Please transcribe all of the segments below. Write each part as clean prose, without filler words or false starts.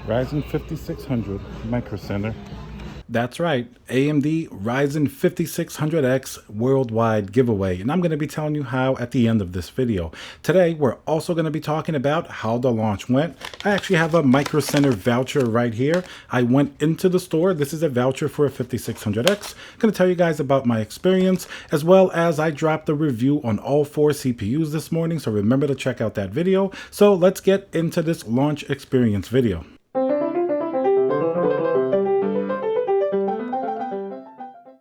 Ryzen 5600 Micro Center. That's right, AMD Ryzen 5600X worldwide giveaway, and I'm going to be telling you how at the end of this video. Today, we're also going to be talking about how the launch went. I actually have a Micro Center voucher right here. I went into the store. This is a voucher for a 5600X. I'm going to tell you guys about my experience, as well as I dropped a review on all 4 CPUs this morning, so remember to check out that video. So let's get into this launch experience video.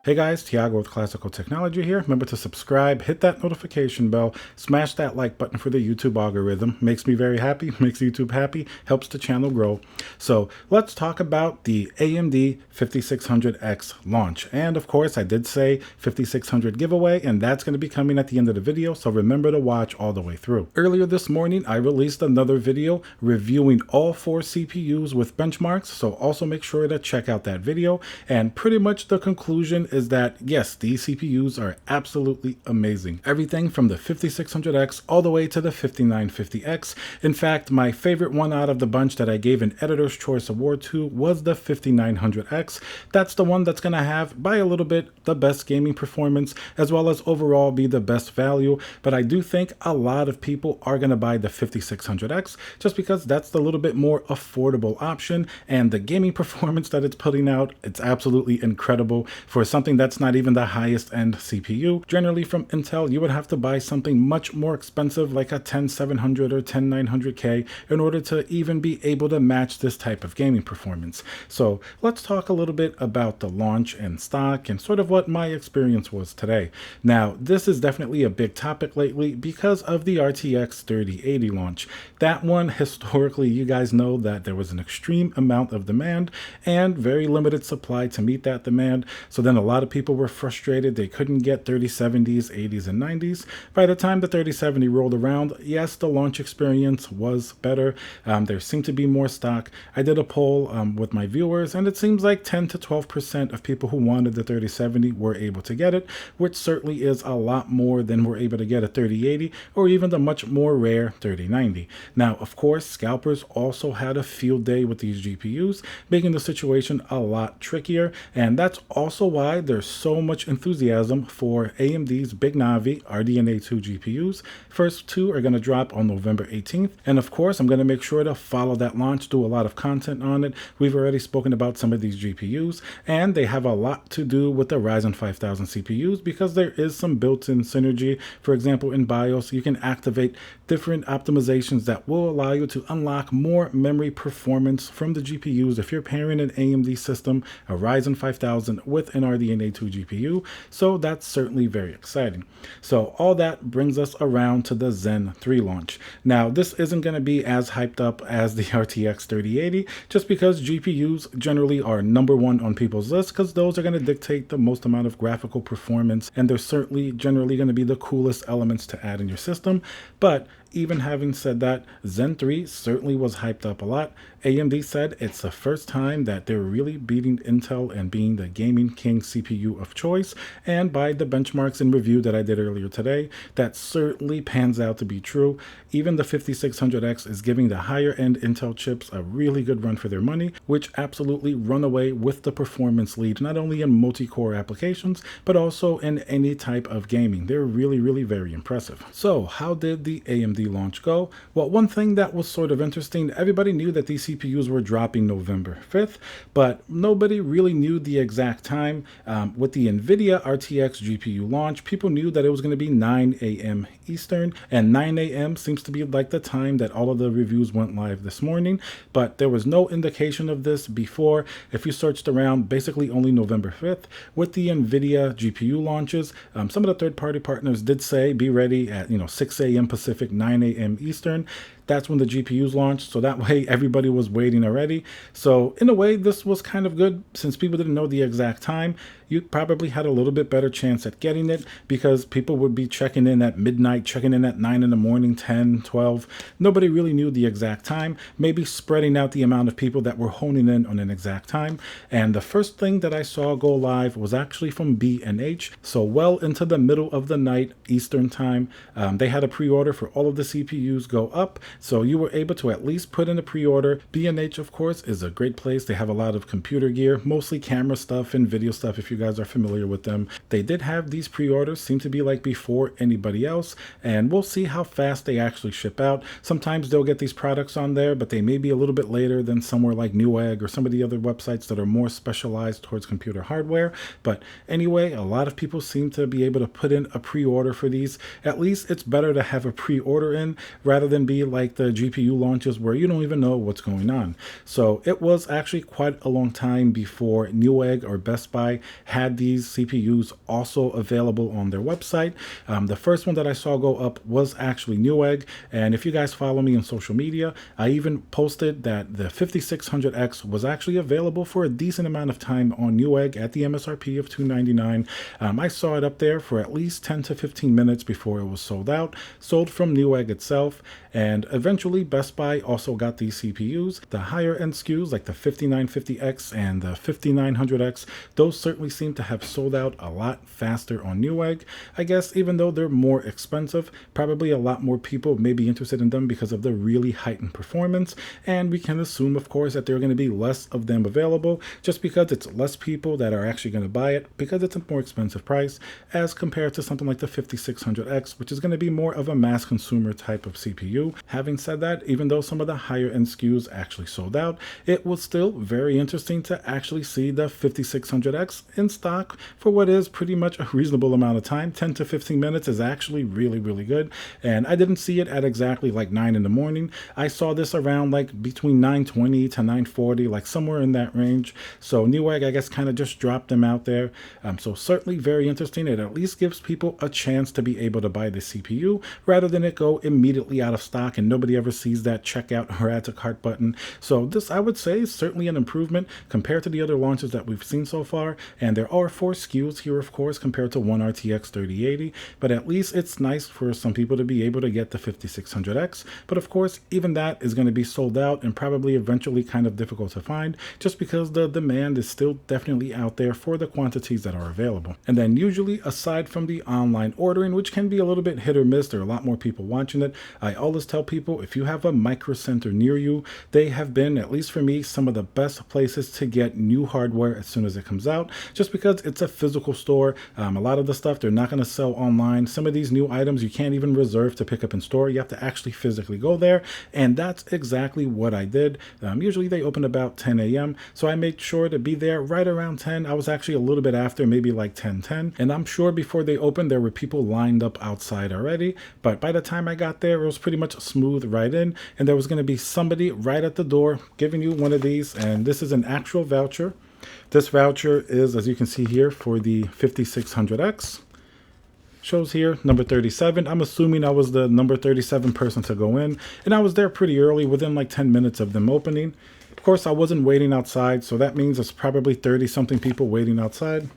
Hey guys, Tiago with Classical Technology here. Remember to subscribe, hit that notification bell, smash that like button for the YouTube algorithm. Makes me very happy, makes YouTube happy, helps the channel grow. So let's talk about the AMD 5600X launch. And of course, I did say 5600 giveaway, and that's going to be coming at the end of the video, so remember to watch all the way through. Earlier this morning, I released another video reviewing all 4 CPUs with benchmarks, so also make sure to check out that video. And pretty much the conclusion is that yes, these CPUs are absolutely amazing. Everything from the 5600X all the way to the 5950X. In fact, my favorite one out of the bunch that I gave an Editor's Choice Award to was the 5900X. That's the one that's going to have, by a little bit, the best gaming performance, as well as overall be the best value. But I do think a lot of people are going to buy the 5600X just because that's the little bit more affordable option, and the gaming performance that it's putting out, it's absolutely incredible for something that's not even the highest end CPU. Generally from Intel, you would have to buy something much more expensive like a 10700 or 10900K in order to even be able to match this type of gaming performance. So let's talk a little bit about the launch and stock and sort of what my experience was today. Now, this is definitely a big topic lately because of the RTX 3080 launch. That one, historically, you guys know that there was an extreme amount of demand and very limited supply to meet that demand. So then a lot of people were frustrated. They couldn't get 3070s, 80s, and 90s. By the time the 3070 rolled around, yes, the launch experience was better. There seemed to be more stock. I did a poll with my viewers, and it seems like 10 to 12% of people who wanted the 3070 were able to get it, which certainly is a lot more than were able to get a 3080 or even the much more rare 3090. Now, of course, scalpers also had a field day with these GPUs, making the situation a lot trickier, and that's also why there's so much enthusiasm for AMD's Big Navi RDNA 2 GPUs. First 2 are going to drop on November 18th, and of course I'm going to make sure to follow that launch, do a lot of content on it. We've already spoken about some of these GPUs, and they have a lot to do with the Ryzen 5000 CPUs because there is some built-in synergy. For example, in BIOS, you can activate different optimizations that will allow you to unlock more memory performance from the GPUs if you're pairing an AMD system, a Ryzen 5000 with an RDNA 2 GPU, so that's certainly very exciting. So all that brings us around to the Zen 3 launch. Now, this isn't going to be as hyped up as the RTX 3080 just because GPUs generally are number 1 on people's list because those are going to dictate the most amount of graphical performance, and they're certainly generally going to be the coolest elements to add in your system. But even having said that, Zen 3 certainly was hyped up a lot. AMD said it's the first time that they're really beating Intel and being the gaming king CPU of choice, and by the benchmarks and review that I did earlier today, that certainly pans out to be true. Even the 5600X is giving the higher end Intel chips a really good run for their money, which absolutely run away with the performance lead, not only in multi-core applications, but also in any type of gaming. They're really very impressive. So how did the AMD launch go? Well, one thing that was sort of interesting, everybody knew that these CPUs were dropping November 5th, but nobody really knew the exact time. With the NVIDIA RTX GPU launch, people knew that it was going to be 9 a.m. Eastern, and 9 a.m. seems to be like the time that all of the reviews went live this morning, but there was no indication of this before. If you searched around, basically only November 5th. With the NVIDIA GPU launches, some of the third-party partners did say be ready at 6 a.m. Pacific, 9 a.m. Eastern. That's when the GPUs launched, so that way everybody was waiting already. So in a way, this was kind of good since people didn't know the exact time. you probably had a little bit better chance at getting it because people would be checking in at midnight, checking in at 9 in the morning, 10, 12. Nobody really knew the exact time, maybe spreading out the amount of people that were honing in on an exact time. And the first thing that I saw go live was actually from B&H. So well into the middle of the night Eastern time, they had a pre-order for all of the CPUs go up. So you were able to at least put in a pre-order. B&H, of course, is a great place. They have a lot of computer gear, mostly camera stuff and video stuff if you guys are familiar with them. They did have these pre-orders, seem to be like before anybody else, and we'll see how fast they actually ship out. Sometimes they'll get these products on there, but they may be a little bit later than somewhere like Newegg or some of the other websites that are more specialized towards computer hardware. But anyway, a lot of people seem to be able to put in a pre-order for these. At least it's better to have a pre-order in rather than be like the GPU launches where you don't even know what's going on. So it was actually quite a long time before Newegg or Best Buy had these CPUs also available on their website. The first one that I saw go up was actually Newegg, and if you guys follow me on social media, I even posted that the 5600X was actually available for a decent amount of time on Newegg at the MSRP of $299. I saw it up there for at least 10 to 15 minutes before it was sold out, sold from Newegg itself, and eventually Best Buy also got these CPUs. The higher end SKUs like the 5950X and the 5900X, those certainly seem to have sold out a lot faster on Newegg. I guess even though they're more expensive, probably a lot more people may be interested in them because of the really heightened performance, and we can assume, of course, that there are going to be less of them available just because it's less people that are actually going to buy it because it's a more expensive price as compared to something like the 5600X, which is going to be more of a mass consumer type of CPU. Having said that, even though some of the higher end SKUs actually sold out, it was still very interesting to actually see the 5600X in stock for what is pretty much a reasonable amount of time. 10 to 15 minutes is actually really, really good. And I didn't see it at exactly like 9 in the morning. I saw this around like between 9:20 to 9:40, like somewhere in that range. So Newegg, I guess, kind of just dropped them out there. So certainly very interesting. It at least gives people a chance to be able to buy the CPU rather than it go immediately out of stock and nobody ever sees that checkout or add to cart button. So this, I would say, is certainly an improvement compared to the other launches that we've seen so far. And there are 4 SKUs here, of course, compared to one RTX 3080, but at least it's nice for some people to be able to get the 5600X. But of course, even that is going to be sold out and probably eventually kind of difficult to find just because the demand is still definitely out there for the quantities that are available. And then usually, aside from the online ordering, which can be a little bit hit or miss, there are a lot more people watching it. I always tell people, if you have a Micro Center near you, they have been, at least for me, some of the best places to get new hardware as soon as it comes out, just because it's a physical store. A lot of the stuff they're not going to sell online. Some of these new items you can't even reserve to pick up in store. You have to actually physically go there, and that's exactly what I did. Usually they open about 10 a.m., so I made sure to be there right around 10. I was actually a little bit after, maybe like 10:10, and I'm sure before they opened there were people lined up outside already, but by the time I got there, it was pretty much smooth right in, and there was going to be somebody right at the door giving you one of these, and this is an actual voucher. This voucher is, as you can see here, for the 5600X. Shows here number 37. I'm assuming I was the number 37 person to go in, and I was there pretty early, within like 10 minutes of them opening. Of course, I wasn't waiting outside, so that means it's probably 30 something people waiting outside.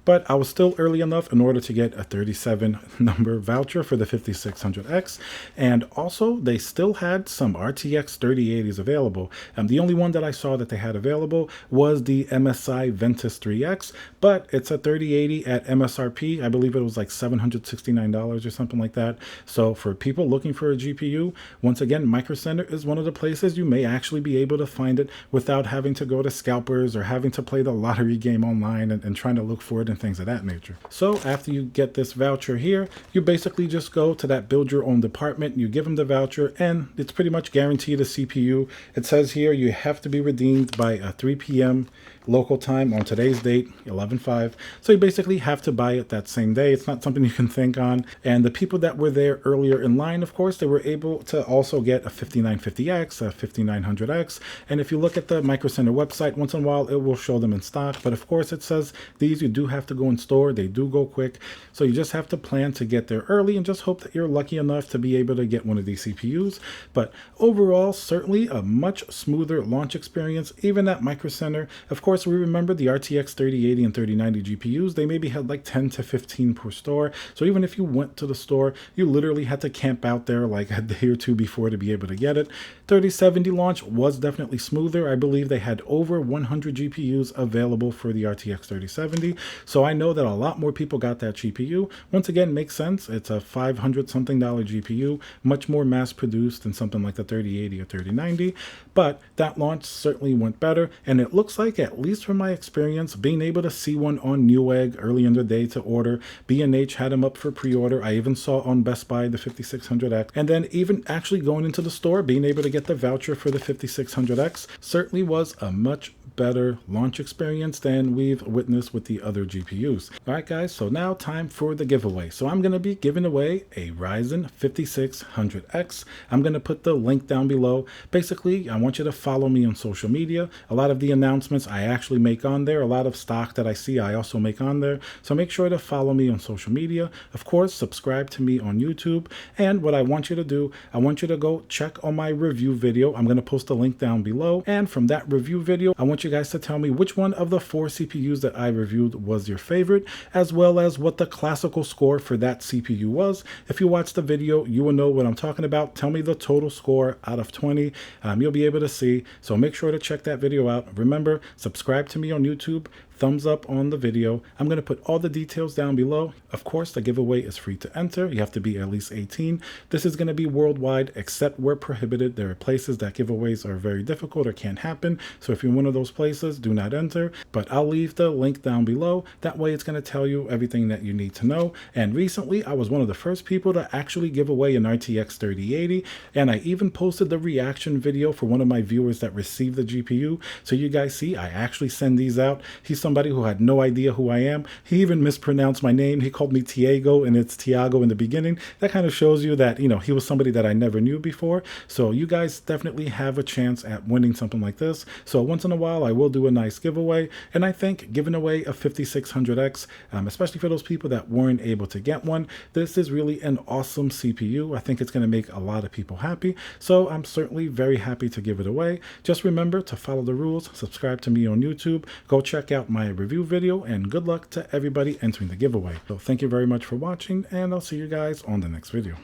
But I was still early enough in order to get a 37 number voucher for the 5600X. And also, they still had some RTX 3080s available. The only one that I saw that they had available was the MSI Ventus 3X, but it's a 3080 at MSRP. I believe it was like $769 or something like that. So for people looking for a GPU, once again, Micro Center is one of the places you may actually be able to find it without having to go to scalpers or having to play the lottery game online and trying to look for it and things of that nature. So after you get this voucher here, you basically just go to that build your own department, you give them the voucher, and it's pretty much guaranteed a CPU. It says here you have to be redeemed by 3 p.m. local time on today's date, 11/5. So you basically have to buy it that same day. It's not something you can think on. And the people that were there earlier in line, of course, they were able to also get a 5950X, a 5900X. And if you look at the Micro Center website, once in a while it will show them in stock. But of course it says these you do have to go in store. They do go quick. So you just have to plan to get there early and just hope that you're lucky enough to be able to get one of these CPUs. But overall, certainly a much smoother launch experience, even at Micro Center. Of course, course, we remember the RTX 3080 and 3090 GPUs, they maybe had like 10 to 15 per store. So even if you went to the store, you literally had to camp out there like a day or two before to be able to get it. 3070 launch was definitely smoother. I believe they had over 100 GPUs available for the RTX 3070. So I know that a lot more people got that GPU. Once again, makes sense. It's a $500 something GPU, much more mass produced than something like the 3080 or 3090. But that launch certainly went better. And it looks like, at least from my experience, being able to see one on Newegg early in the day to order, B&H had them up for pre-order. I even saw on Best Buy the 5600X. And then even actually going into the store, being able to get the voucher for the 5600X certainly was a much better launch experience than we've witnessed with the other GPUs. All right, guys, so now time for the giveaway. So I'm going to be giving away a Ryzen 5600X. I'm going to put the link down below. Basically, I want you to follow me on social media. A lot of the announcements I actually make on there. A lot of stock that I see I also make on there. So make sure to follow me on social media. Of course, subscribe to me on YouTube. And what I want you to do, I want you to go check on my review video. I'm going to post a link down below. And from that review video, I want you guys to tell me which one of the 4 CPUs that I reviewed was your favorite, as well as what the classical score for that CPU was. If you watch the video, you will know what I'm talking about. Tell me the total score out of 20. You'll be able to see. So make sure to check that video out. Remember, subscribe to me on YouTube. Thumbs up on the video. I'm going to put all the details down below. Of course, the giveaway is free to enter. You have to be at least 18. This is going to be worldwide, except where prohibited. There are places that giveaways are very difficult or can't happen. So if you're in one of those places, do not enter. But I'll leave the link down below. That way it's going to tell you everything that you need to know. And recently, I was one of the first people to actually give away an RTX 3080. And I even posted the reaction video for one of my viewers that received the GPU. So you guys see, I actually send these out. He's somebody who had no idea who I am. He even mispronounced my name. He called me Tiago, and it's Tiago in the beginning. That kind of shows you that, you know, he was somebody that I never knew before. So you guys definitely have a chance at winning something like this. So once in a while, I will do a nice giveaway. And I think giving away a 5600X, especially for those people that weren't able to get one, this is really an awesome CPU. I think it's going to make a lot of people happy. So I'm certainly very happy to give it away. Just remember to follow the rules, subscribe to me on YouTube, go check out my review video, and good luck to everybody entering the giveaway. So thank you very much for watching, and I'll see you guys on the next video.